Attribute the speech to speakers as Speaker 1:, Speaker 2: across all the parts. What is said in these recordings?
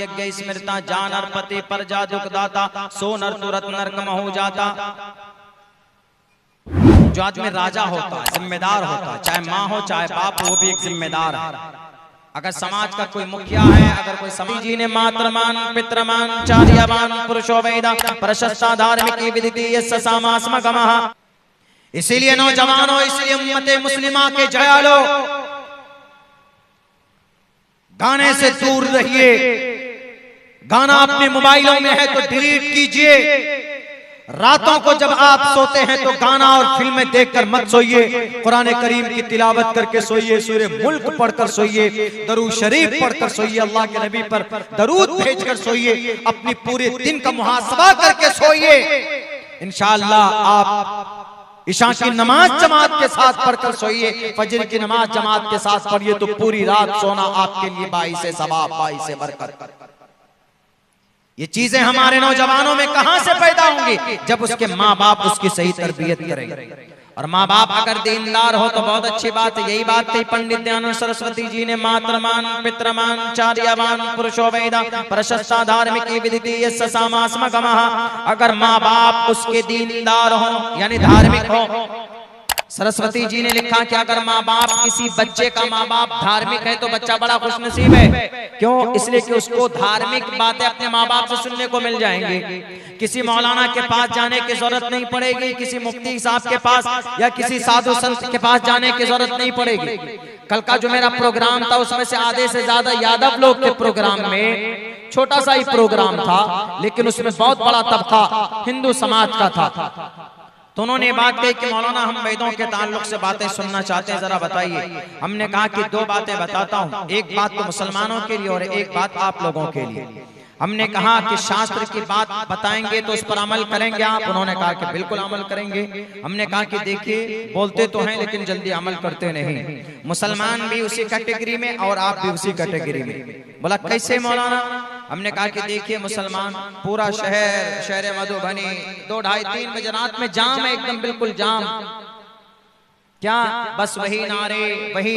Speaker 1: यज्ञ स्मृता जान अर्पते पर जा दुख दाता सो नर तुरत नरक हो जाता। जो आदमी राजा होता है, जिम्मेदार होता है, चाहे माँ हो चाहे बाप, वो भी एक जिम्मेदार है। अगर समाज का कोई मुखिया है, अगर कोई समाज जी ने मातृमान पितृमान चार्यमान पुरुषो वेदा प्रशस्ता धार्मिक विदितीय समासमगमः। इसीलिए नौजवानों, इसलिए उम्मते मुस्लिमा के जयालो, गाने से दूर रहिए। गाना अपने मोबाइलों में है तो डिलीट कीजिए। रातों को जब आप सोते हैं तो गाना और फिल्में देखकर मत सोइए। कुरान करीम की तिलावत करके सोइए, सूरे मुल्क पढ़कर सोइए, दरूद शरीफ पढ़कर सोइए, अल्लाह के नबी पर दरूद भेजकर सोइए, अपनी पूरे दिन का मुहासबा करके सोइए। इंशाअल्लाह आप इशा की नमाज जमात के साथ पढ़कर सोइए, फजर की नमाज जमात के साथ पढ़िए तो पूरी रात सोना आपके लिए बाइसे सवाब, बाइसे बरकत। ये चीजें हमारे नौजवानों में कहां से पैदा होंगी? जब उसके माँ बाप उसकी सही तरबियत करेंगे। और माँ बाप अगर दीनदार हो तो बहुत अच्छी बात है। यही बात थी पंडित दयानंद सरस्वती जी ने मातृमान पितृमान चार्यमान पुरुषो वेदा प्रशस्ता धार्मिक विदितीय समासमगमः। अगर माँ बाप उसके दीनदार हो यानी धार्मिक हो, सरस्वती जी ने लिखा कि अगर माँ बाप किसी बच्चे का माँ बाप धार्मिक है तो बच्चा बड़ा खुशनसीब है। क्यों? इसलिए कि उसको धार्मिक बातें अपने माँ बाप से सुनने को मिल जाएंगी। किसी मौलाना के पास जाने की जरूरत नहीं पड़ेगी, किसी मुफ्ती साहब के पास या किसी साधु संत के पास जाने की जरूरत नहीं पड़ेगी। कल का जो मेरा प्रोग्राम था उसमें से आधे से ज्यादा यादव लोग थे प्रोग्राम में। छोटा सा ही प्रोग्राम था लेकिन उसमें बहुत बड़ा तबका हिंदू समाज का था। तो उन्होंने बात कही कि मौलाना हम वेदों के ताल्लुक से बातें सुनना चाहते हैं, जरा बताइए। हमने कहा कि दो बातें बताता हूँ, एक बात तो मुसलमानों के लिए और एक बात आप लोगों के लिए। हमने कहा कि शास्त्र की बात बताएंगे तो उस पर अमल करेंगे आप? उन्होंने कहा कि बिल्कुल अमल करेंगे। हमने कहा कि देखिए बोलते तो हैं लेकिन जल्दी अमल करते नहीं। मुसलमान भी उसी कैटेगरी में और आप भी उसी कैटेगरी में। बोला कैसे मौलाना? हमने कहा कि देखिए मुसलमान पूरा शहर मधुबनी 2, 2:30, 3 बजे रात में जाम है, एकदम बिल्कुल जाम। क्या? बस वही नारे, वही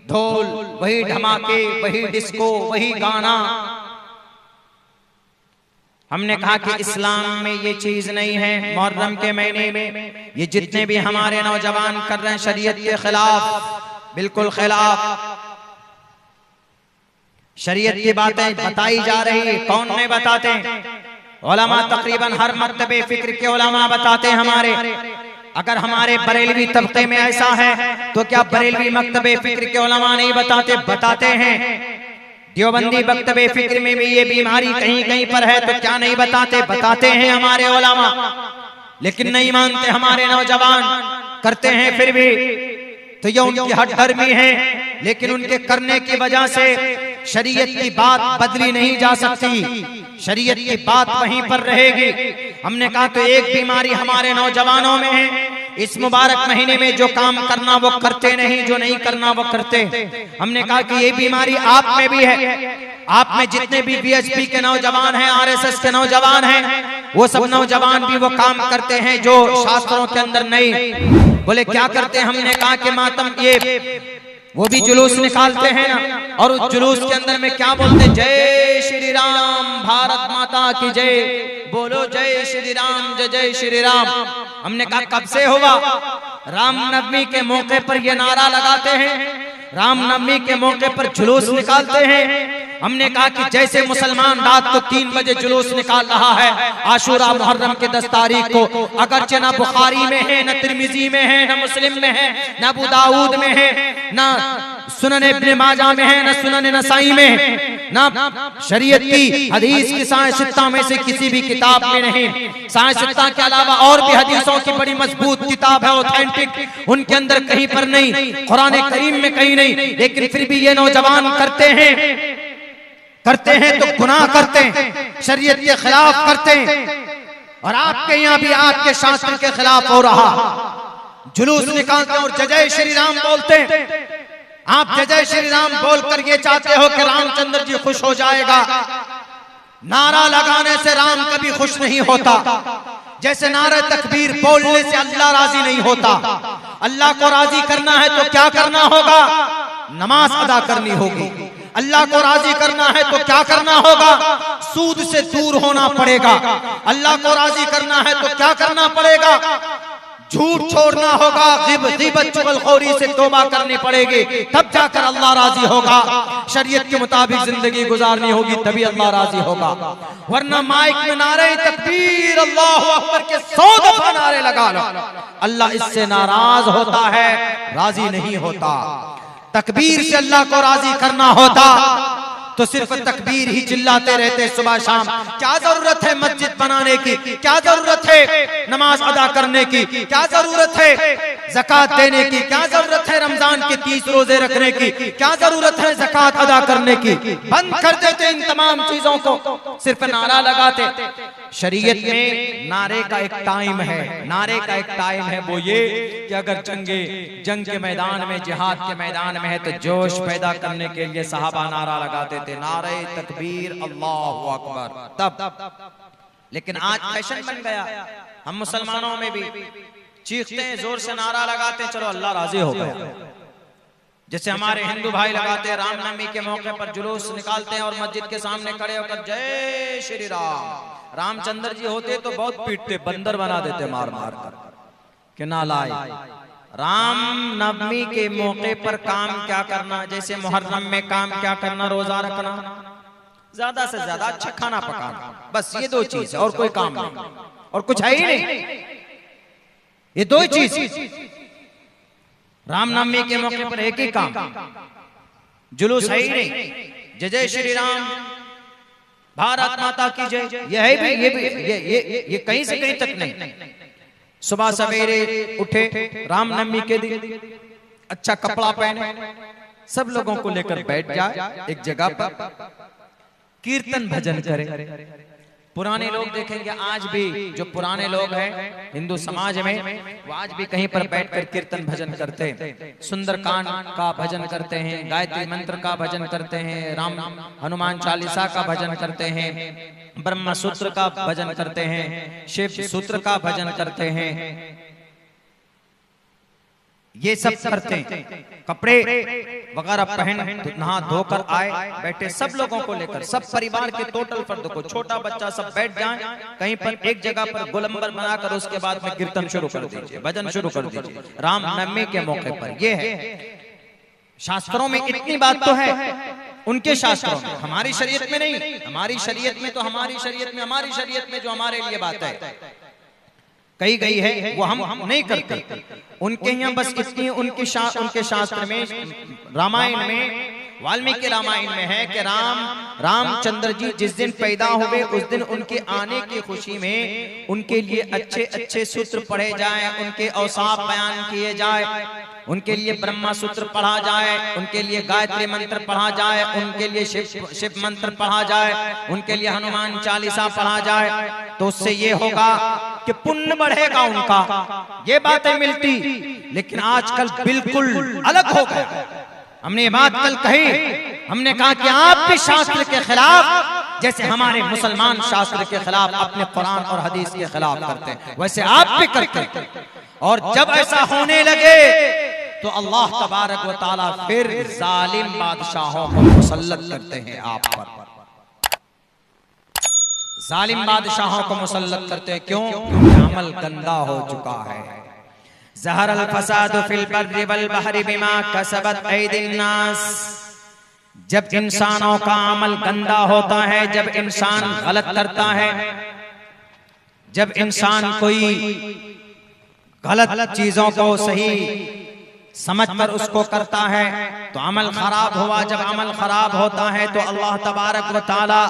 Speaker 1: ढोल, वही धमाके, वही डिस्को, वही गाना। हमने कहा कि इस्लाम में ये चीज नहीं है। मुहर्रम के महीने में ये जितने भी हमारे नौजवान कर रहे हैं शरीयत के खिलाफ, बिल्कुल खिलाफ। शरीयत की बातें बताई जा रही है, कौन नहीं बताते? उलमा, तकरीबन हर मकतबे फिक्र के उलमा बताते हैं हमारे। अगर हमारे बरेलवी तबके में ऐसा है तो क्या बरेलवी मकतबे फिक्र के उलमा नहीं बताते? बताते हैं। देवबंदी मकतबे फिक्र में भी ये बीमारी कहीं कहीं पर है तो क्या नहीं बताते? बताते हैं हमारे उलमा। लेकिन नहीं मानते हमारे नौजवान, करते हैं फिर भी। तो ये उनकी हठधर्मी है, लेकिन उनके करने की वजह से शरीयत की बात बदली नहीं जा सकती, शरीयत की बात वहीं पर रहेगी। हमने कहा तो एक बीमारी हमारे नौजवानों में है, इस मुबारक महीने में जो काम करना वो करते नहीं, जो नहीं करना वो करते। हमने कहा कि ये बीमारी आप में भी है। आप में जितने भी बीएचपी के नौजवान हैं, आरएसएस के नौजवान हैं, वो सब नौजवान भी वो काम करते हैं जो शास्त्रों के अंदर नहीं। बोले क्या करते हैं? हमने कहा कि मातम ये वो भी जुलूस निकालते हैं ना, और उस जुलूस के अंदर में क्या बोलते? जय श्री राम, भारत माता की जय, बोलो जय श्री राम, जय जय श्री राम। हमने कहा कब से होगा? रामनवमी के मौके पर ये नारा लगाते हैं, रामनवमी के मौके पर जुलूस निकालते हैं। हमने कहा कि जैसे मुसलमान रात को 3 बजे जुलूस निकाल रहा है आशूरा मुहर्रम के 10 तारीख को, अगरचे ना बुखारी में है, न तिरमिजी में है, न मुस्लिम में है, न अबू दाऊद में है, न सुनन इब्न माजा में है, न सुनन नसाई में है, न शरीयत की हदीस की साए सित्ता में से किसी भी किताब में नहीं। साए सित्ता के अलावा और भी हदीसों की बड़ी मजबूत किताब है, ऑथेंटिक, उनके अंदर कहीं पर नहीं, कुरान करीम में कहीं नहीं। लेकिन फिर भी ये नौजवान करते हैं तो गुनाह करते हैं, शरीयत के खिलाफ करते हैं। और आपके यहाँ भी आपके शास्त्र के खिलाफ हो रहा, जुलूस निकालते हैं और जय जय श्री राम बोलते हैं। आप जय जय श्री राम बोलकर ये चाहते हो कि रामचंद्र जी खुश हो जाएगा। नारा लगाने से राम कभी खुश नहीं होता, जैसे नारे तकबीर बोलने से अल्लाह राजी नहीं होता। अल्लाह को राजी करना है तो क्या करना होगा? नमाज अदा करनी होगी। अल्लाह को राजी करना है तो क्या करना होगा? सूद से दूर होना पड़ेगा। अल्लाह को राजी करना है तो क्या करना पड़ेगा? झूठ छोड़ना होगा, ग़ीबत चुगलखोरी से तौबा करनी पड़ेगी, तब जाकर अल्लाह राजी होगा। शरीयत के मुताबिक जिंदगी गुजारनी होगी, तभी अल्लाह राजी होगा। वरना माइक में नारे तकबीर अल्लाहु अकबर के 100 दफा नारे लगा लो, अल्लाह इससे नाराज होता है, राजी नहीं होता। तकबीर से अल्लाह को राजी करना होता तो सिर्फ तकबीर ही चिल्लाते रहते सुबह शाम। क्या जरूरत है मस्जिद बनाने की? क्या जरूरत है नमाज अदा करने की? क्या जरूरत है ज़कात देने की? क्या जरूरत है रमजान के 30 रोजे रखने की? क्या जरूरत है ज़कात अदा करने की? बंद कर देते इन तमाम चीजों को, सिर्फ नारा लगाते। शरीयत में नारे का एक टाइम है, नारे का एक टाइम है, वो ये कि अगर जंग के मैदान में, जिहाद के मैदान में है तो जोश पैदा करने के लिए सहाबा नारा लगाते थे, नारे तकबीर अल्लाहु अकबर। तब लेकिन आज फैशन बन गया, हम मुसलमानों में भी चीखते हैं, जोर से नारा लगाते हैं, चलो अल्लाह राजी हो गया। जैसे हमारे हिंदू भाई लगाते हैं, रामनवमी के मौके पर जुलूस निकालते हैं और मस्जिद के सामने खड़े होकर जय श्री राम। रामचंद्र जी होते तो बहुत पीटते, बंदर बना देते मार मार कर कि नालायक। राम नवमी के मौके पर काम क्या करना? जैसे मुहर्रम में काम क्या करना? रोजा रखना, ज्यादा से ज्यादा अच्छा खाना पकाना, बस ये 2 चीज, और कोई काम नहीं, और कुछ है ही नहीं। ये 2 चीज। रामनवमी के मौके पर एक ही काम, जुलूस है ही नहीं। जय जय श्री राम, भारत माता की जय, ये है भी, ये कहीं से कहीं तक नहीं। सुबह सवेरे उठे, रामनवमी के दिन अच्छा कपड़ा पहने, सब लोगों को लेकर बैठ जाए एक जगह पर, कीर्तन भजन करे। पुराने लोग देखेंगे आज भी, जो पुराने लोग हैं हिंदू समाज में, वो आज भी कहीं पर बैठकर कीर्तन भजन करते हैं, सुंदरकांड का भजन करते हैं, गायत्री मंत्र का भजन करते हैं, राम हनुमान चालीसा का भजन करते हैं, ब्रह्म सूत्र का भजन करते हैं, शिव सूत्र का भजन करते हैं, ये सब करते हैं। कपड़े वगैरह पहन नहा धोकर आए, बैठे सब लोगों को लेकर, सब परिवार के टोटल फर्द को, छोटा बच्चा सब बैठ जाएं कहीं पर एक जगह पर गोलंबर बनाकर, उसके बाद में कीर्तन शुरू कर दीजिए, भजन शुरू कर दीजिए रामनवमी के मौके पर। ये है, शास्त्रों में इतनी बात तो है, उनके शास्त्रों में, हमारी शरीयत में नहीं। हमारी शरीयत में तो हमारी शरीयत में जो हमारे लिए बात है कही गई है वो हम नहीं करते। उनके यहाँ बस इतनी, उनके शास्त्र में, रामायण में, वाल्मीकि रामायण में है कि रामचंद्र जी जिस दिन पैदा हुए उस दिन उनके आने की खुशी में उनके लिए अच्छे अच्छे सूत्र पढ़े जाए, उनके औसाफ बयान किए जाए, उनके लिए ब्रह्मा सूत्र पढ़ा जाए, उनके लिए गायत्री मंत्र पढ़ा जाए, उनके लिए शिव मंत्र पढ़ा जाए, उनके लिए हनुमान चालीसा पढ़ा जाए। तो उससे ये होगा कि पुण्य बढ़ेगा उनका, ये बातें मिलती। लेकिन आजकल बिल्कुल अलग हो गया। हमने ये बात कल कही, हमने कहा कि आप भी शास्त्र के खिलाफ, जैसे हमारे मुसलमान शास्त्र के खिलाफ अपने कुरान और हदीस के खिलाफ करते हैं, वैसे आप भी करते हैं। और जब ऐसा होने लगे तो अल्लाह तबारक व तआला फिर जालिम बादशाहों को मुसल्लत करते हैं आप पर, जालिम बादशाहों को मुसल्लत करते हैं। क्यों? क्योंकि अमल गंदा हो चुका है। ज़हरल फसादु फिल बर्रि वल बहरि बिमा कसबत ऐदिन नास। जब इंसानों का अमल गंदा होता है, जब इंसान गलत करता है, जब इंसान कोई गलत चीजों को सही समझकर उसको करता है तो अमल खराब हुआ। जब अमल खराब होता है तो अल्लाह तबारक व तआला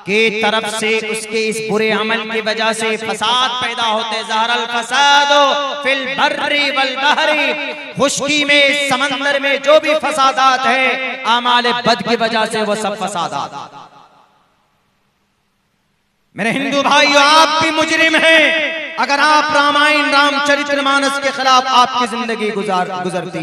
Speaker 1: के तरफ से उसके इस बुरे अमल की वजह से फसाद पैदा होते। ज़हरल फसादो फिल बर्रि वल बहरि, खुश्की में, समंदर में जो भी फसादात है आमाल बद की वजह से वो सब फसादात। मेरे हिंदू भाइयों, आप भी मुजरिम हैं अगर आप रामायण रामचरितमानस के खिलाफ आपकी जिंदगी गुजरती।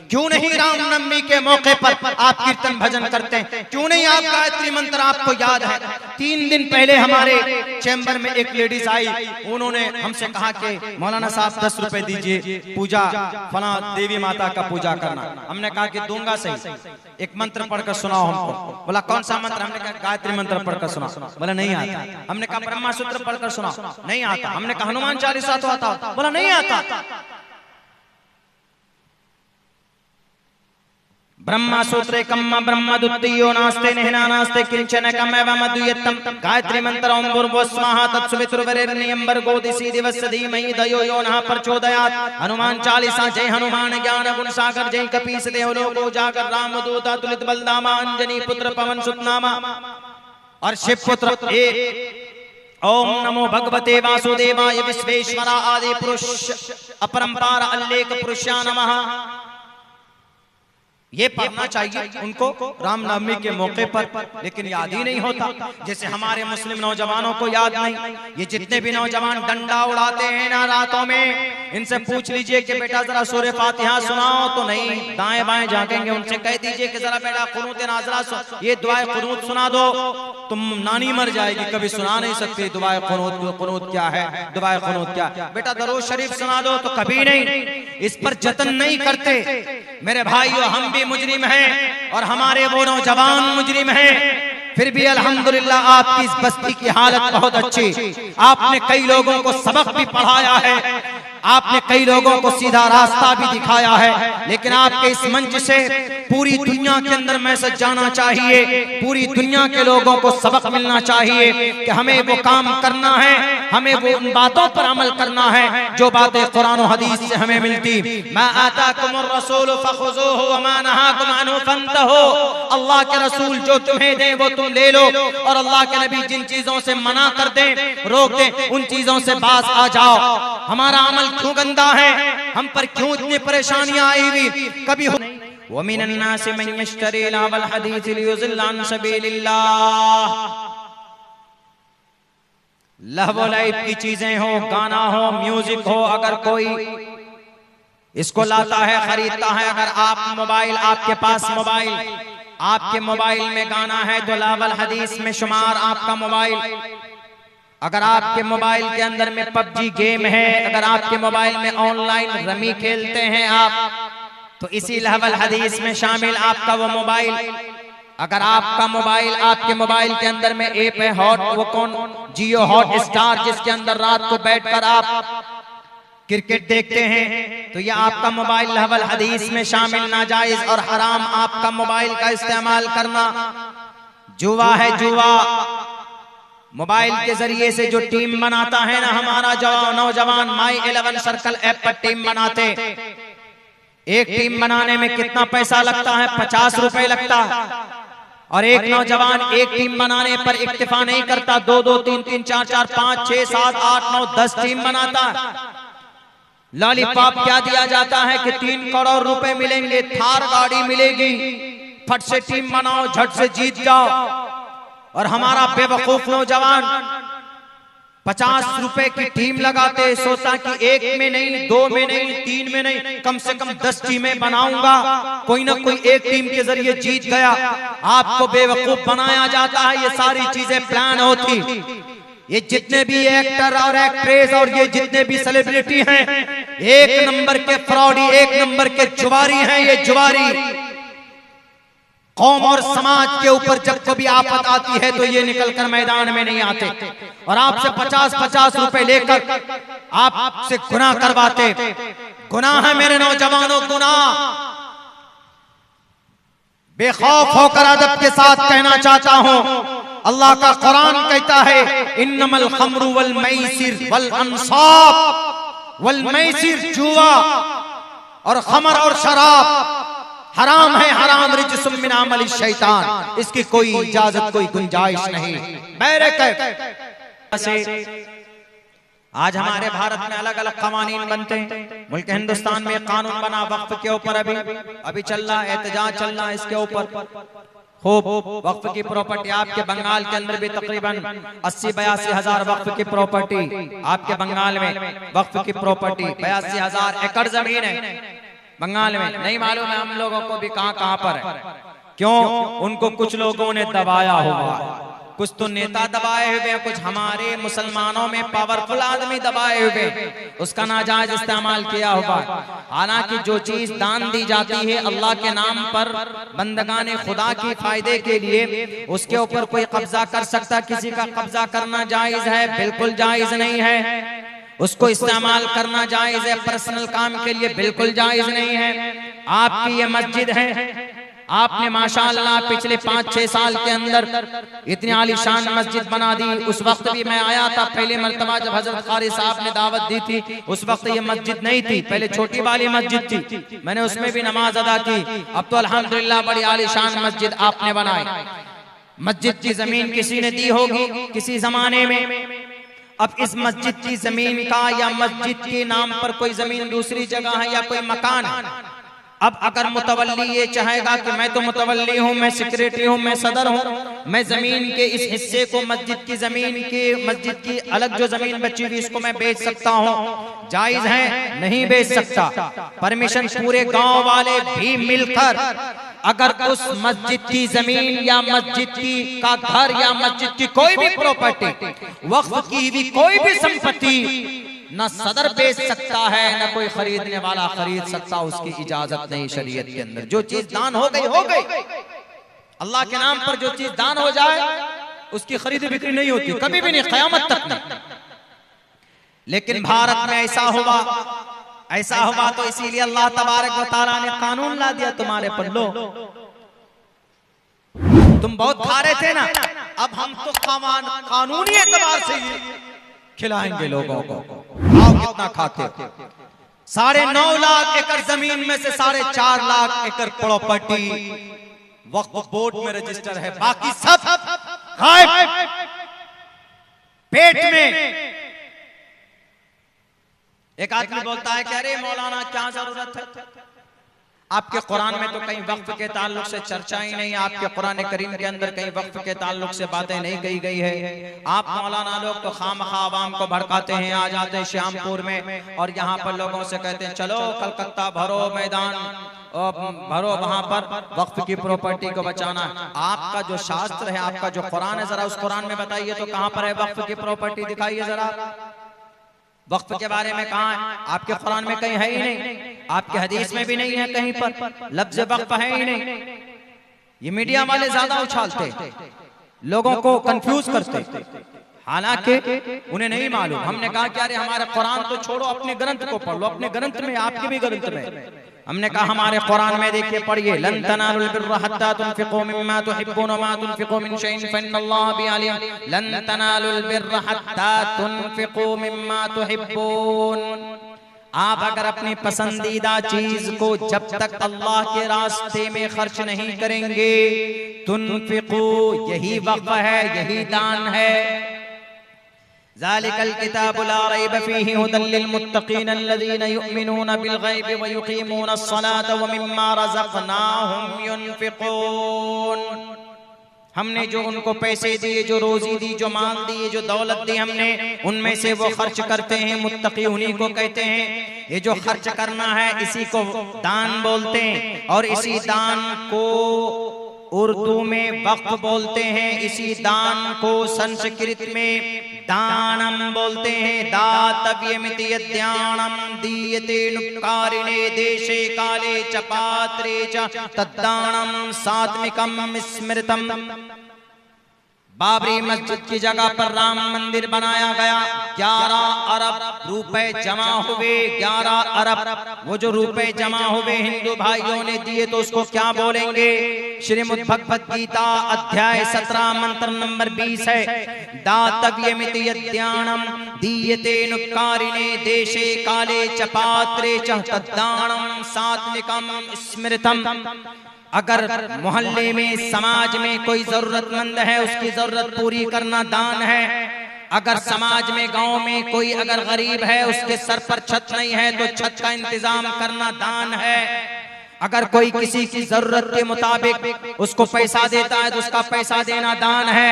Speaker 1: क्यों नहीं रामनवमी के मौके पर आप कीर्तन भजन करते हैं? क्यों नहीं आप गायत्री मंत्र आपको याद है? 3 दिन पहले हमारे चैम्बर में एक लेडीज आई, उन्होंने हमसे कहा कि मौलाना साहब 10 रुपए दीजिए, पूजा फला देवी माता का पूजा करना। हमने कहा कि दूंगा सही, एक मंत्र पढ़कर सुनाओ हमको। बोला कौन सा मंत्र? हमने कहा गायत्री मंत्र पढ़कर सुनाओ। बोला नहीं आता। हमने कहा ब्रह्मा सूत्र पढ़कर सुनाओ। नहीं आता। हमने कहा हनुमान चालीसा तो आता। बोला नहीं आता। ब्रह्मा सूत्रे कम्मा ब्रह्म द्वितीयो नास्ते नेहना नास्ते किंचन कमेव मद्वियत्तम गायत्री मंत्र ओम भूर्भुवस्वाहा तत्सवितुर्वरेण्यं भर्गो दिशि दिवस्य धीमहि धियो यो नः प्रचोदयात्। हनुमान चालीसा। जय हनुमान ज्ञान गुण सागर, जय कपीस देवलोक उजागर, रामदूत अतुलित बलधामा, अंजनी पुत्र पवन सुत नामा और शिव पुत्र। ओम नमो भगवते वासुदेवाय विश्वेश्वरा आदि पुरुष अपरंपार अल्लेख पुरुषा नमः। ये पढ़ना चाहिए उनको रामनवमी के मौके पर, लेकिन याद ही नहीं होता। जैसे हमारे मुस्लिम नौजवानों को याद नहीं। ये जितने भी नौजवान डंडा उड़ाते हैं ना रातों में, इनसे पूछ लीजिए कि बेटा जरा सूरह फातिहा सुनाओ, तो नहीं, दाएं बाएं झांकेंगे। उनसे कह दीजिए कि जरा बेटा कुनूत नाज़रा ये दुआए कुनूत सुना दो, तुम नानी मर जाएगी, कभी सुना नहीं सकती दुआए कुनूत। कुनूत क्या है? दुआए कुनूत क्या? बेटा दरूद शरीफ सुना दो, तो कभी नहीं। इस पर जतन नहीं करते। मेरे भाइयों, हम भी मुजरिम हैं और हमारे वो नौजवान मुजरिम हैं, फिर भी अल्हम्दुलिल्लाह आपकी इस बस्ती की हालत बहुत अच्छी। आपने कई लोगों को सबक भी पढ़ाया है, आपने कई लोगों को सीधा रास्ता भी दिखाया है, लेकिन आपके इस मंच से पूरी दुनिया के अंदर मैसेज जाना चाहिए, पूरी दुनिया के लोगों को सबक मिलना चाहिए कि हमें वो काम करना है, हमें वो उन बातों पर अमल करना है जो बातें कुरान और हदीस से हमें मिलती। मा आताकुमुर रसूल फखुज़ूहु व मा नहाकुम अन्हु फंतहू। अल्लाह के रसूल जो तुम्हें दे वो तुम ले लो, और अल्लाह के नबी जिन चीजों से मना कर दे, रोक दे, उन चीजों से बाज आ जाओ। हमारा अमल क्यों गंदा है? हम पर क्यों इतनी परेशानियां आई हुई? कभी वमिनन नासि मन यश्तरी लहवल हदीस लियुज़िल्ल अन सबीलिल्लाह। लहव लाइफ की चीजें हो, गाना हो, म्यूजिक हो, अगर कोई इसको लाता है, खरीदता है, अगर आप मोबाइल, आपके पास मोबाइल, आपके मोबाइल में गाना है तो लहवल हदीस में शुमार आपका मोबाइल। अगर आपके मोबाइल के अंदर में पबजी गेम है, अगर आपके मोबाइल में ऑनलाइन रमी खेलते हैं आप, तो इसी लहवल हदीस में शामिल आपका वो मोबाइल। अगर आपका मोबाइल, आपके मोबाइल के अंदर में ऐप है हॉट, वो कौन? जियो हॉट स्टार, जिसके अंदर रात को बैठकर आप क्रिकेट देखते हैं, तो ये आपका मोबाइल लहवल हदीस में शामिल। नाजायज और हराम आपका मोबाइल का इस्तेमाल करना। जुआ है, जुआ। मोबाइल के जरिए से जो टीम बनाता है ना हमारा नौजवान, माई 11 सर्कल ऐप पर टीम बनाते। एक टीम बनाने में कितना पैसा लगता है? 50 रुपए लगता है। और एक नौजवान एक टीम बनाने पर इक्तिफा नहीं करता, 2-2, 3-3, 4-4, 5, 6, 7, 8, 9, 10 टीम बनाता है। लॉलीपॉप क्या दिया जाता है कि 3 करोड़ रुपए मिलेंगे, थार गाड़ी मिलेगी, फट से टीम बनाओ, झट से जीत जाओ। और हमारा बेवकूफ नौजवान 50 रुपए की टीम लगाते, सोचा कि 1 में नहीं, 2 में नहीं, 3 में नहीं, कम से कम 10 टीमें बनाऊंगा, कोई ना कोई एक टीम के जरिए जीत गया। आपको बेवकूफ बनाया जाता है, ये सारी चीजें प्लान होती। ये जितने भी एक्टर और एक्ट्रेस और ये जितने भी सेलिब्रिटी हैं, एक नंबर के फ्रॉडी, एक नंबर के जुआरी हैं। ये जुआरी कौम और समाज के ऊपर जब कभी आफत आती है तो ये निकलकर मैदान में नहीं आते और आपसे 50-50 रुपए लेकर आपसे गुनाह करवाते। गुनाह है मेरे नौजवानों, गुनाह। बेखौफ होकर अदब के साथ कहना चाहता हूं, अल्लाह का कुरान कहता है, इन्नमल खम्रु वल मैसिर वल अंसाब वल मैसिर, जुआ और खमर और शराब हराम है, हराम रिज्सुम मिन अमलि शैतान, इसकी कोई इजाजत, कोई गुंजाइश नहीं। आज हमारे भारत में अलग अलग कानून बनते हैं। मुल्क हिंदुस्तान में कानून बना वक्फ के ऊपर, अभी चल रहा है, एहतजाज चल रहा है इसके ऊपर। खूब वक्फ की प्रॉपर्टी आपके बंगाल के अंदर भी तकरीबन 80-82 हजार वक्फ की प्रॉपर्टी आपके बंगाल में, वक्फ की प्रॉपर्टी 82 हजार एकड़ जमीन है बंगाल में। नहीं मालूम है हम लोगों को भी कहां कहां पर है। क्यों? उनको कुछ लोगों ने दबाया हुआ, कुछ तो नेता दबाए हुए हैं, कुछ हमारे मुसलमानों में पावरफुल आदमी दबाए हुए, उसका नाजायज इस्तेमाल किया हुआ। हालांकि जो चीज दान दी जाती है अल्लाह के नाम पर बंदगाने खुदा की फायदे के लिए, उसके ऊपर कोई कब्जा कर सकता, किसी का कब्जा करना जायज है? बिल्कुल जायज नहीं है। उसको इस्तेमाल करना जायज है, पर्सनल काम के लिए बिल्कुल जायज नहीं है। आपकी ये मस्जिद है, आपने माशाअल्लाह पिछले 5-6 साल के अंदर इतनी आलीशान मस्जिद बना दी। उस वक्त भी मैं आया था, पहले मर्तबा जब हजरत कारी साहब ने दावत दी थी, उस वक्त ये मस्जिद नहीं थी, पहले छोटी वाली मस्जिद थी, मैंने उसमें भी नमाज अदा की। अब तो अल्हम्दुलिल्लाह बड़ी आलीशान मस्जिद आपने बनाई। मस्जिद की जमीन किसी ने दी होगी किसी जमाने में। अब इस मस्जिद की जमीन का या मस्जिद के नाम पर कोई जमीन दूसरी जगह है या कोई मकान है, अब अगर मुतवल्ली ये चाहेगा कि मैं तो मुतवल्ली हूँ, मैं सेक्रेटरी हूँ, मैं सदर हूँ, मैं जमीन के इस हिस्से को मस्जिद की जमीन के मस्जिद की अलग जो जमीन बची हुई इसको मैं बेच सकता हूँ? जायज है? नहीं बेच सकता। परमिशन पूरे गांव वाले भी मिलकर अगर उस मस्जिद की जमीन या मस्जिद की का घर या मस्जिद की कोई भी प्रॉपर्टी, वक्फ की भी कोई भी संपत्ति न सदर बेच सकता है न कोई खरीदने वाला खरीद सकता, उसकी इजाजत नहीं शरीयत के अंदर। जो चीज दान हो गई हो गई। अल्लाह के नाम पर जो चीज दान हो जाए उसकी खरीदी बिक्री नहीं होती, कभी भी नहीं, क़यामत तक नहीं। लेकिन भारत में ऐसा हुआ तो इसीलिए अल्लाह तबारक व तआला ने कानून ला दिया तुम्हारे पर। लो तुम बहुत खा रहे थे ना, अब हम तो कानूनी एतबार से खिलाएंगे लोगों को। आओ कितना खाते हो? 9.5 लाख एकड़ जमीन में से 4.5 लाख एकड़ प्रॉपर्टी वक्फ बोर्ड में रजिस्टर है, बाकी सब गायब पेट में। एक आदमी बोलता है कि अरे मौलाना क्या जरूरत है? आपके कुरान में तो कहीं वक्फ के ताल्लुक से चर्चा ही नहीं, आपके कुरान करीम के अंदर कहीं वक्फ के ताल्लुक से बातें नहीं कही गई है। आप मौलाना लोग तो खामखा आवाम को भड़काते हैं, आ जाते हैं श्यामपुर में और यहाँ पर लोगों से कहते हैं चलो कलकत्ता भरो, मैदान भरो, वहां पर वक्फ की प्रॉपर्टी को बचाना। आपका जो शास्त्र है, आपका जो कुरान है, जरा उस कुरान में बताइए तो कहाँ पर है वक्फ की प्रॉपर्टी? दिखाइए जरा। वक्फ के बारे में कहाँ है? आपके कुरान में कहीं है ही नहीं, आपके हदीस में भी नहीं है, कहीं पर लफ्ज वक्फ है ही नहीं। ये मीडिया वाले ज्यादा उछालते, लोगों को कंफ्यूज करते, हालांकि उन्हें नहीं मालूम। हमने कहा कि अरे हमारे कुरान तो छोड़ो, अपने ग्रंथ को पढ़ लो, अपने ग्रंथ में, आपके भी ग्रंथ में। हमने कहा हमारे कुरान में देखिए, पढ़िए, लन तनालुल बिर्रा हत्ता तुनफिकू मिम्मा तुहिब्बून व मा तुनफिकू मिन शैइन फइन्नल्लाह बिही अलीम। लन तनालुल बिर्रा हत्ता तुनफिकू मिम्मा तुहिब्बून। आप अगर अपनी पसंदीदा चीज को जब तक अल्लाह के रास्ते में खर्च नहीं करेंगे, तुनफिकू, यही वक्फ है, यही दान है। ज़ालिकल किताबु ला रैब फीहि हुदल लिल मुत्तक़ीन अल्लज़ीना युमिनूना बिल गैबि व युक़ीमूना स्सलाता व मिम्मा रज़क़नाहुम युनफ़िक़ून। हमने जो उनको पैसे दिए, जो रोजी दी, जो माल दिए, जो दौलत दी, हमने उनमें से वो खर्च करते हैं। मुत्तकी उन्हीं को कहते हैं। ये जो खर्च करना है इसी को दान बोलते हैं, और इसी दान को उर्दू में वक्फ बोलते हैं। इसी दान को संस्कृत में दानम बोलते हैं। दातव्यमिति यद्यानम दीयते नुक्कारिणे देशे काले च पात्रे च तद्दानम सात्मिकम स्मृतम। बाबरी मस्जिद की जगह पर राम मंदिर बनाया गया, 11 अरब रुपए जमा हुए। 11 अरब वो जो रुपए जमा हुए हिंदू भाइयों ने दिए, तो उसको क्या बोलेंगे? श्रीमद् भगवद गीता अध्याय 17 मंत्र नंबर 20 है। दातव्यमिति यद्यानम दीयते नुक्कारिणे देशे काले च पात्रे च तद्दानम सात्विकम स्मृतम। अगर मोहल्ले में, समाज में कोई जरूरतमंद है, उसकी जरूरत पूरी करना दान है। अगर समाज में, गांव में कोई अगर गरीब है, उसके सर पर छत नहीं है, तो छत का इंतजाम करना दान है। अगर कोई किसी की जरूरत के मुताबिक उसको पैसा देता है, तो उसका पैसा देना दान है।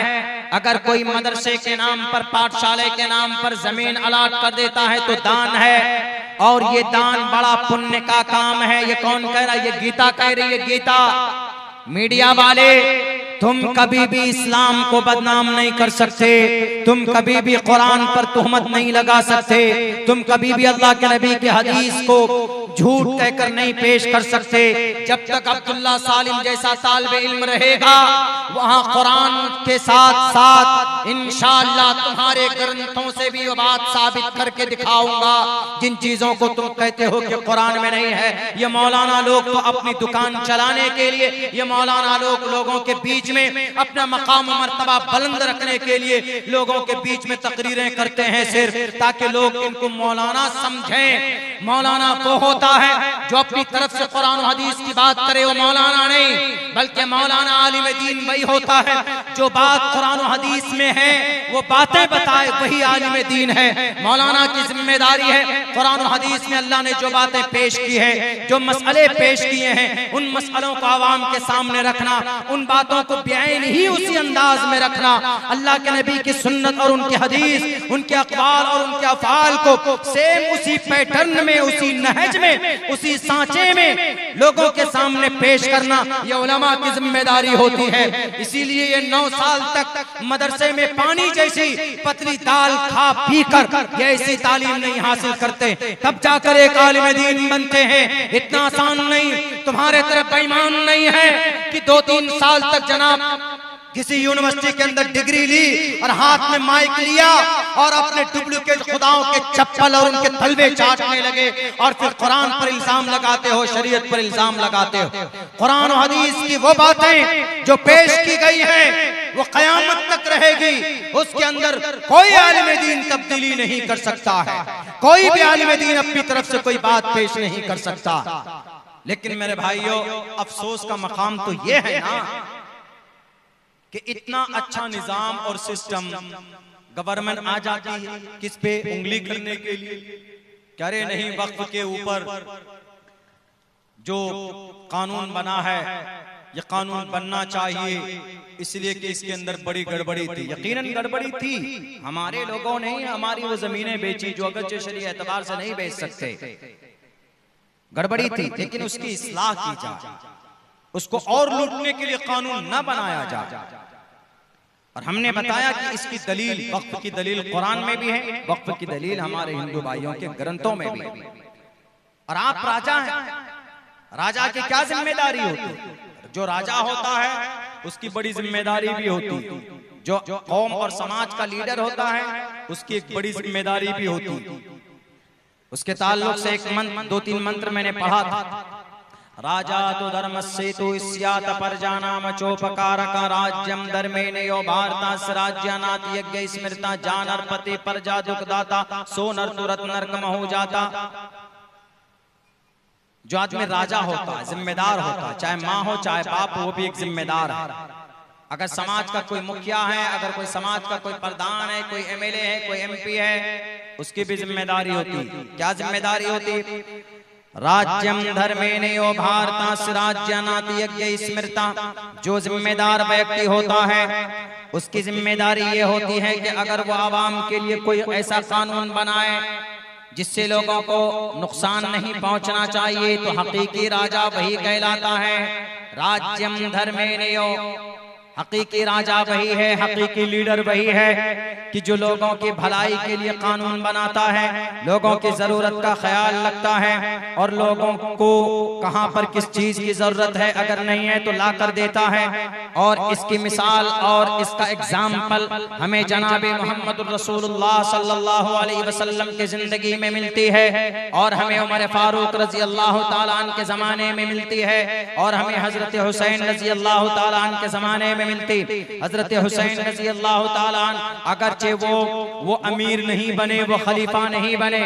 Speaker 1: अगर कोई मदरसे के नाम पर, पाठशाले के नाम पर जमीन अलाट कर देता है, तो दान है। और ये दान बड़ा पुण्य का काम है। ये कौन कह रहा है? ये गीता कह रही है। गीता मीडिया वाले तुम कभी भी इस्लाम को बदनाम नहीं कर सकते, तुम कभी भी कुरान पर तुहमत नहीं लगा सकते, तुम कभी भी अल्लाह के नबी की हदीस को झूठ कहकर नहीं पेश कर सकते। जब तक अब्दुल्ला सालिम जैसा तालिब इल्म रहेगा, वहाँ कुरान के साथ साथ इंशाअल्लाह तुम्हारे ग्रंथों से भी वो बात साबित करके दिखाऊंगा। जिन चीजों को तुम कहते हो कि कुरान में नहीं है, ये मौलाना लोग तो अपनी दुकान चलाने के लिए, ये मौलाना लोग लोगों के बीच में अपना मकाम मर्तबा बुलंद रखने के लिए लोगों के बीच में तकरीरें करते हैं, सिर्फ ताकि लोग इनको मौलाना समझें। मौलाना वो होता है जो अपनी तरफ से कुरान और हदीस की बात करे, वो मौलाना नहीं, बल्कि मौलाना आलिम दीन वही होता है जो बात कुरान और हदीस में है वो बातें बताए, वही आलिम दीन है। मौलाना की जिम्मेदारी है कुरान और हदीस में अल्लाह ने जो बातें पेश की है, जो मसले पेश किए हैं, उन मसलों को आवाम के सामने रखना, उन बातों को बेअन ही उसी अंदाज में रखना, अल्लाह के नबी की सुन्नत और उनकी हदीस, उनके अक़वाल और उनके अफ़आल को सेम उसी पैटर्न में, उसी नहज में, उसी सांचे में लोगों के सामने पेश करना, ये उलमा की जिम्मेदारी होती है। इसीलिए ये 9 साल तक मदरसे में पानी जैसी पतली दाल खा पी कर ये ऐसी तालीम नहीं हासिल करते, तब जाकर एक आलिम दीन बनते हैं। इतना आसान नहीं, तुम्हारे तरफ बेईमान नहीं है कि 2-3 साल तक जनाब किसी यूनिवर्सिटी के अंदर डिग्री ली और हाथ में माइक लिया और अपने डुप्लीकेट खुदाओं के चप्पल और उनके तलवे चाटने लगे और फिर कुरान पर इल्जाम लगाते हो, शरीयत पर इल्जाम लगाते हो। कुरान और हदीस की वो बातें जो पेश की गई है वो कयामत तक रहेगी, उसके अंदर कोई आलिम दीन तब्दीली नहीं कर सकता है, कोई भी आलिम दीन अपनी तरफ से कोई बात पेश नहीं कर सकता। लेकिन मेरे भाइयों, अफसोस का मकाम तो ये है ना कि इतना अच्छा निजाम और सिस्टम गवर्नमेंट आ जाती है किस पे उंगली करने के लिए, कह रहे नहीं वक्फ के ऊपर जो कानून बना है ये कानून बनना चाहिए, इसलिए कि इसके अंदर बड़ी गड़बड़ी थी। यकीनन गड़बड़ी थी, हमारे लोगों ने हमारी वो जमीनें बेची जो अगरचे शरीय एतबार से नहीं बेच सकते, गड़बड़ी थी, लेकिन उसकी इस्लाह की जाए, उसको और लूटने के लिए कानून न बनाया जाए। और हमने बताया कि इसकी दलील, वक्फ की दलील कुरान में भी है, वक्फ की दलील हमारे हिंदू भाइयों के ग्रंथों में भी है। और आप राजा हैं, राजा की क्या जिम्मेदारी होती है? जो राजा होता है उसकी बड़ी जिम्मेदारी भी होती है, जो कौम और समाज का लीडर होता है उसकी एक बड़ी जिम्मेदारी भी होती है। उसके ताल्लुक से एक 2-3 मंत्र मैंने पढ़ा था। राजा तो धर्मस्य तो स्यात् प्रजानाम चोपकारक राज्यम धर्मेण यो भारतास राज्यानाथ यज्ञ स्मृता जानरपति प्रजा दुखदाता सो नर तुरत नरकम हो जाता। जो आदमी राजा होता है, जिम्मेदार होता है, चाहे माँ हो चाहे बाप हो, वो भी एक जिम्मेदार है। अगर समाज का कोई मुखिया है, अगर कोई समाज का कोई प्रधान है, कोई एमएलए है, कोई एमपी है, उसकी भी जिम्मेदारी होती है। क्या जिम्मेदारी होती? राज्यम धर्मेण यो भारतास राज्यानाथ यज्ञ स्मृता। जो जिम्मेदार व्यक्ति होता है उसकी जिम्मेदारी ये होती है कि अगर वो आवाम के लिए कोई ऐसा कानून बनाए जिससे लोगों को नुकसान नहीं पहुंचना चाहिए, तो हकीकी राजा वही कहलाता है। राज्यम धर्मेण यो, हकीकी राजा वही है, हकीकी लीडर वही है कि जो लोगों की भलाई के लिए कानून बनाता है, लोगों की जरूरत का ख्याल रखता है और लोगों को कहां पर किस चीज की जरूरत है, अगर नहीं है तो ला कर देता है। और इसकी मिसाल और इसका एग्जाम्पल हमें जनाब मोहम्मद रसूलुल्लाह सल्लल्लाहु अलैहि वसल्लम की जिंदगी में मिलती है, और हमें उमर फारूक रजी अल्लाह तआला अन्हु के जमाने में मिलती है, और हमें हजरत हुसैन रजी अल्लाह तआला अन्हु के जमाने में मिलती। हजरत हुसैन रजी अल्लाह तआला अन्हु अगरचे वो अमीर नहीं बने, वो खलीफा नहीं बने,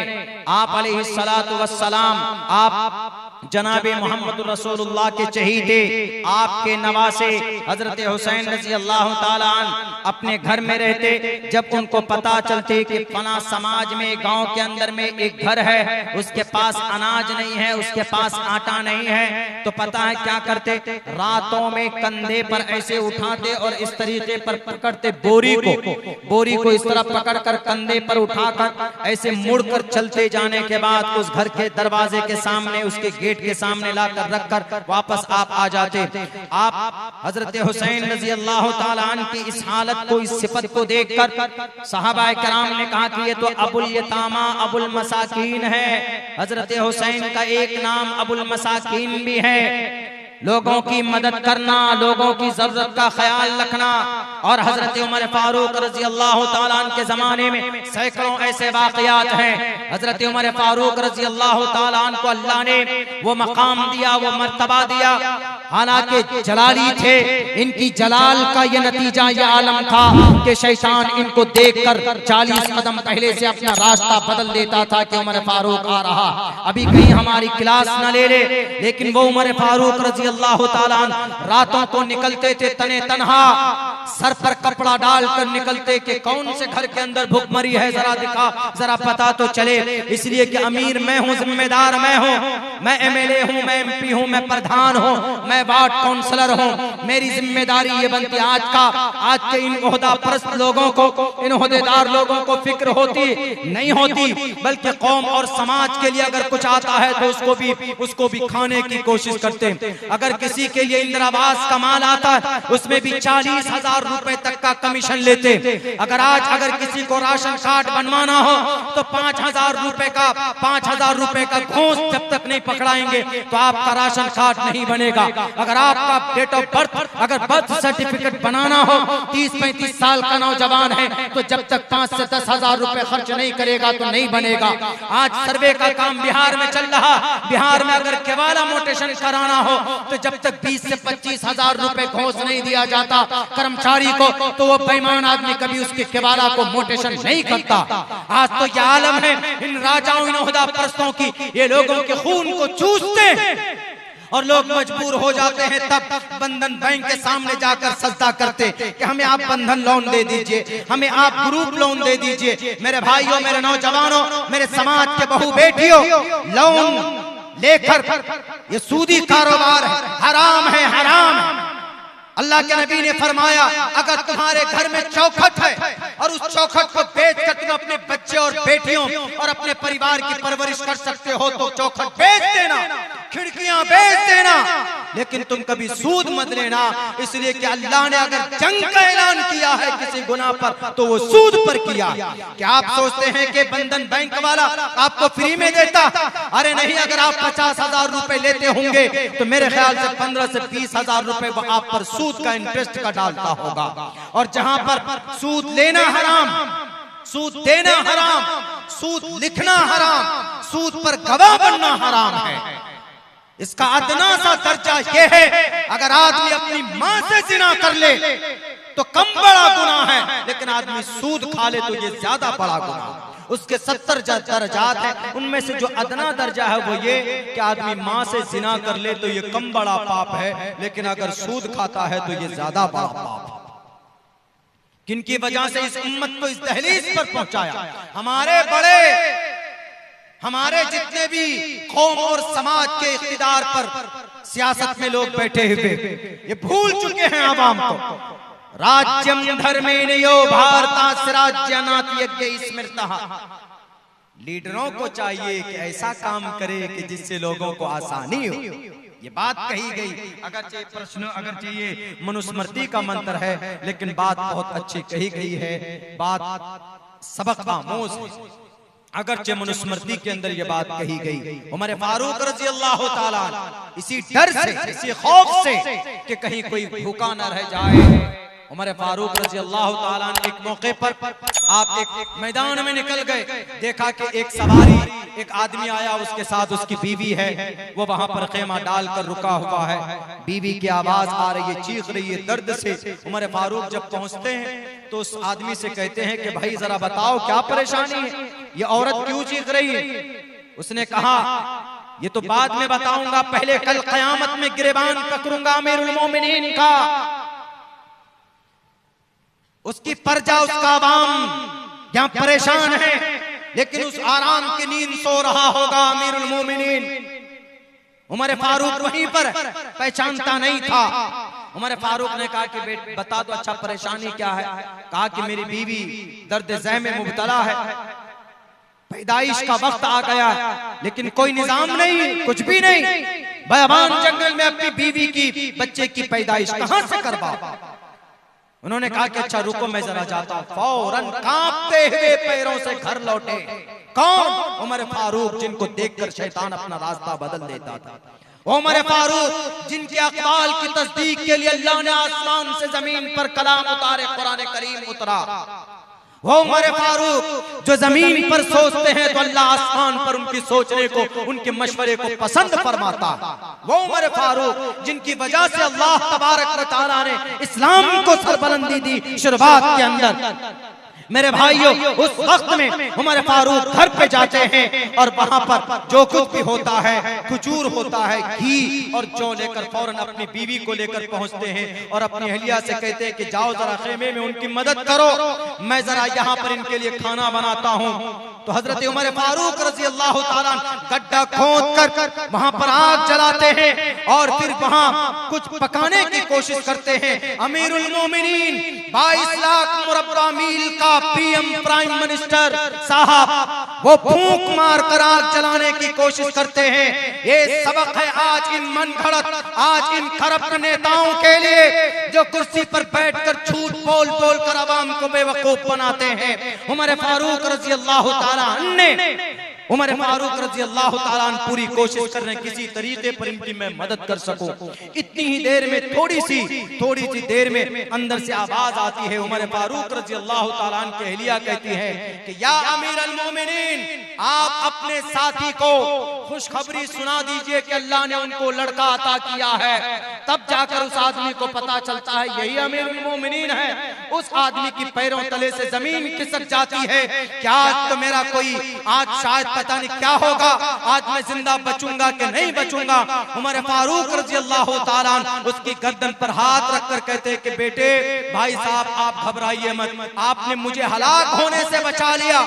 Speaker 1: आप अलैहिस्सलातु वस्सलाम, आप जनाबे मोहम्मद रसूलुल्लाह के चहीते, आपके नवासे हजरत हुसैन रजी अल्लाह तआला अन्हु अपने घर में रहते। जब उनको पता चलते कि फला समाज में, गांव के अंदर में एक घर है, उसके पास अनाज नहीं है, उसके पास आटा नहीं है, तो पता है क्या करते? रातों में कंधे पर ऐसे उठाते और इस तरीके पर पकड़ते, बोरी को इस तरह पकड़कर कंधे पर उठाकर ऐसे मुड़कर चलते जाने के बाद उस घर के दरवाजे के सामने, उसके गेट के सामने लाकर रखकर वापस आप आ जाते। आप हजरत हुसैन रजी अल्लाह ताला अन्हु की इस हालत को, इस सिफत को देखकर सहाबा किराम ने कहा कि ये तो अबुल यतामा अबुल मसाकीन है। हजरत हुसैन का एक नाम अबुल मसाकीन भी है। लोगों की मदद करना, लोगों की जरूरत का ख्याल रखना। और हजरत उमर फारूक रजी अल्लाह ताला अन्हु के जमाने में सैकड़ों ऐसे वाकयात हैं। हजरत उमर फारूक रजी अल्लाह ताला अन्हु को अल्लाह ने वो मकाम दिया, वो मर्तबा दिया। हालांकि जलाली थे, इनकी जलाल का ये नतीजा ये आलम था कि शैतान इनको देखकर 40 कदम पहले से अपना रास्ता बदल देता था कि उमर फारूक आ रहा, अभी कहीं हमारी क्लास न ले ले। लेकिन वो उमर फारूक रजी अल्लाह ताला अन्हु रातों को निकलते थे तने तन्हा, सर पर कपड़ा डालकर निकलते कि कौन से घर के अंदर भूखमरी है, जरा दिखा, जरा पता तो चले। इसलिए कि अमीर मैं हूँ, जिम्मेदार मैं हूँ, मैं एमएलए हूँ, मैं एमपी हूँ, मैं प्रधान हूँ, मैं वार्ड काउंसलर हूँ। मेरी जिम्मेदारी ये बनती है आज के इन ओहदा परस्त लोगों को, इन ओहदेदार लोगों को फिक्र होती नहीं होती, बल्कि कौम और समाज के लिए अगर कुछ आता है तो उसको भी खाने की कोशिश करते। अगर किसी के लिए इंदिरावास का माल आता है उसमें भी 40,000 रुपए तक का कमीशन लेते। अगर किसी को राशन कार्ड बनवाना हो तो 5,000 रुपए का घूस जब तक नहीं पकड़ाएंगे तो आपका राशन कार्ड नहीं बनेगा। अगर आपका डेट ऑफ बर्थ, अगर बर्थ सर्टिफिकेट बनाना हो, 30-35 साल का नौजवान है तो जब तक 5 से 10,000 रुपए खर्च नहीं करेगा तो नहीं बनेगा। आज सर्वे का काम बिहार में चल रहा, बिहार में अगर केवाला मोटेशन कराना हो तो जब तक 20 से 25,000 रुपए घूस नहीं दिया जाता कर्मचारी को तो वो बेईमान आदमी कभी उसके केवाला को मोटेशन नहीं करता। आज तो ये आलम है इन राजाओं, इन ओहदा परस्तों की, ये लोगों के खून को चूसते हैं और लोग मजबूर हो जाते हैं तब बंधन बैंक के सामने जाकर सजदा करते कि हमें आप बंधन लोन दे दीजिए, हमें आप ग्रुप लोन दे दीजिए। मेरे भाइयों, मेरे नौजवानों, मेरे समाज के बहू बेटियों, लोन लेकर ये सूदी कारोबार है, हराम है, हराम है। अल्लाह के नबी ने फरमाया अगर तुम्हारे घर में चौखट है और उस चौखट को बेचकर तुम अपने बच्चे और बेटियों और अपने परिवार की परवरिश कर सकते हो तो चौखट बेच देना, खिड़कियां बेच देना, लेकिन तुम कभी सूद मत लेना। इसलिए कि अल्लाह ने अगर जंग का ऐलान किया है किसी गुनाह पर तो वो सूद पर किया। क्या आप सोचते हैं कि बंधन बैंक वाला आपको फ्री में देता? अरे नहीं, अगर आप 50,000 रुपए लेते होंगे तो मेरे ख्याल से 15 से 20,000 रुपए वो आप पर सूद का इंटरेस्ट का डालता होगा। और जहां पर सूद लेना हराम, सूद देना हराम, सूद लिखना हराम, सूद पर गवाह बनना हराम है। इसका अदना सा दर्जा यह है अगर आदमी अपनी मां से जिना कर ले तो कम बड़ा गुनाह है, लेकिन आदमी सूद खा ले तो ये ज्यादा बड़ा गुनाह है। उसके 70 दर्जात हैं, उनमें से जो अदना दर्जा है वो ये कि आदमी माँ से जिना कर ले तो ये कम बड़ा पाप है, लेकिन अगर सूद खाता है तो ये ज्यादा बड़ा पाप है। किनकी वजह से इस उम्मत को इस दहलीज पर पहुंचाया? हमारे बड़े, हमारे जितने भी कौम और समाज के इख्तिदार पर सियासत में लोग बैठे हुए ये भूल चुके हैं आवाम को। राज्यम धर्मेण यो भारतास्य राज्यानाथ यज्ञ स्मृतः। लीडरों को चाहिए कि ऐसा काम करे कि जिससे लोगों को आसानी हो। ये बात कही गई, अगरचे प्रश्न, अगरचे ये मनुस्मृति का मंत्र है, लेकिन बात बहुत अच्छी कही गई है, बात सबक आमोज है। अगरचे मनुस्मृति के अंदर ये बात कही गई, उमर फारूक रजी अल्लाह ताला इसी डर से, इसी खौफ से कि कहीं कोई भूखा न रह जाए, उमर फारूक रजी अल्लाह ताला एक मौके पर आप एक मैदान में निकल गए, देखा कि एक सवारी, एक आदमी आया, उसके साथ उसकी बीवी है, वो वहां पर खेमा डालकर रुका हुआ है, बीवी की आवाज आ रही है, चीख रही है दर्द से। उमर फारूक जब पहुंचते हैं तो उस आदमी से कहते हैं कि भाई जरा बताओ क्या परेशानी है, ये औरत क्यों चीख रही है? उसने कहा ये तो बाद में बताऊंगा, पहले कल कयामत में गिरबान पकड़ूंगा अमीरुल मोमिनीन का, उसकी प्रजा, उसका आवाम यहाँ परेशान है, लेकिन उस आराम की नींद सो रहा होगा अमीरुल मोमिनीन। उमर फारूक वहीं पर पहचानता नहीं था। उमर फारूक ने कहा कि बेट बता दो अच्छा परेशानी क्या है? कहा कि मेरी बीवी दर्द ज़ह में मुब्तला है। पैदाइश का वक्त आ गया, लेकिन कोई निजाम नहीं, कुछ भी नहीं। बयाबान जंगल में अपनी बीवी की, बच्चे की पैदाइश कहां से करवा? उन्होंने कहा कि अच्छा रुको, मैं जरा जाता हूं। फौरन कांपते हुए पैरों से घर लौटे। कौन? उमर फारूक, जिनको देखकर शैतान अपना रास्ता बदल देता था। उमर फारूक जिनके अक़वाल की तस्दीक के लिए अल्लाह ने आसमान से जमीन पर कलाम उतारे, कुरान करीम उतरा। वो उमर फारूक जो जमीन पर सोचते हैं तो अल्लाह आसमान पर उनकी सोचने को, उनके मशवरे को पसंद फरमाता। वो उमर फारूक जिनकी वजह से अल्लाह तबारक व तआला ने इस्लाम को सरबलंदी दी शुरुआत के अंदर। मेरे भाइयों, उस वक्त में उमर फारूक घर पे जाते हैं और वहां पर जो कुछ भी होता है, खजूर होता है, घी और जौ लेकर फौरन अपनी बीवी को लेकर पहुंचते हैं और अपनी अहलिया से कहते हैं कि जाओ जरा खेमे में उनकी मदद करो, मैं जरा यहाँ पर इनके लिए खाना बनाता हूँ। तो हजरत उमर फारूक रज़ी अल्लाह ताला गड्ढा खोद कर वहां पर आग जलाते हैं और फिर वहां कुछ पकाने की कोशिश करते हैं। अमीरुल मोमिनीन 22 लाख मुरब्बा मील का पीएम प्राइम मिनिस्टर साहब वो फूंक मार कर आग जलाने की कोशिश करते हैं। ये सबक है आज इन मनगढ़ंत, आज इन करप्ट नेताओं के लिए जो कुर्सी पर बैठकर झूठ बोल बोल कर आवाम को बेवकूफ बनाते हैं। उमर फारूक रज़ी अल्लाह ताला ने उमर फारूक रज़ी अल्लाह ताला अन्हु पूरी कोशिश कर रहे हैं किसी तरीके पर इनकी मैं मदद कर सकूं। इतनी ही देर में थोड़ी सी देर में अंदर से आवाज आती है। उमर फारूक रज़ी अल्लाह ताला अन्हु की अहलिया कहती है कि या अमीरुल मोमिनीन, आप अपने साथी को खुशखबरी सुना दीजिए कि अल्लाह ने उनको लड़का अता किया है। तब जाकर उस आदमी को पता चलता है यही अमीरुल मोमिनीन है। उस आदमी की पैरों तले से जमीन खिसक जाती है कि आज तो मेरा कोई, आज शायद पता नहीं क्या होगा, आज मैं जिंदा बचूंगा कि नहीं बचूंगा। उमर फारूक रज़ी अल्लाह ताला अन्हु उसकी गर्दन पर हाथ रखकर कहते हैं कि बेटे, भाई साहब आप घबराइए मत, आपने मुझे हलाक होने से बचा लिया,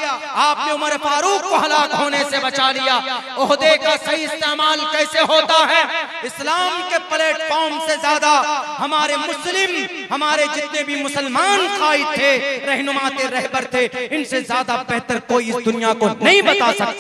Speaker 1: आपने उमर फारूक को हलाक होने से बचा लिया। ओहदे का सही इस्तेमाल कैसे होता है? इस्लाम के प्लेटफॉर्म से ज्यादा हमारे मुस्लिम, हमारे जितने भी मुसलमान कायद थे, रहनुमा थे, रहबर थे, इनसे ज्यादा बेहतर कोई इस दुनिया को नहीं बता सकता।